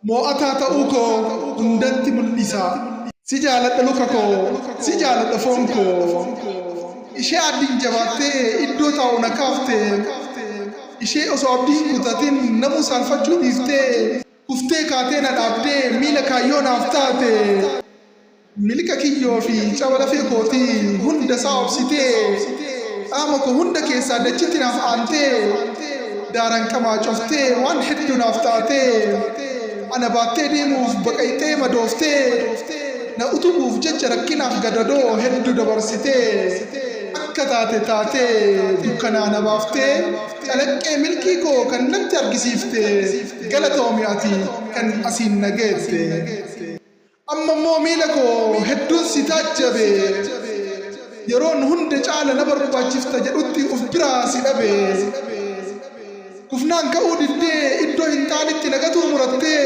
مو'ataa ta'uu koo hundatti mul'isa. Si jaaladha luka koo, si jaaladha foon koo. Ishee abdiin jabaattee iddoo taa'u na kaaftee. Ishee osoo abdii hin kutatin namuu saalfachuu dhiiftee. Kuftee kaatee na dhaabdee miila kaayyoo naaf taate. Milika kiyyoo fi caba lafee kootii hunda isaa obsitee. Qaama koo hunda keessaa dachitti naaf aantee. Daaraan qamaa coftee waan hedduu naaf taatee. Ana baattee deemuuf baqaytee madooftee. Na utubuuf jecha rakkinaaf gadadoo hedduu dabarsitee. Akka taatee dukkanaa na baaftee. Calaqqee milkii koo kan natti argisiiftee. Galatoomi ati kan asiin na geesse. Amma immoo miila koo hedduun si taajjabe. Yeroon hunda caala na barbaachifta jedhutti uf biraa si dhabe. Kufnaan ka'uu diddee iddoo hin taanetti nagatuu murattee.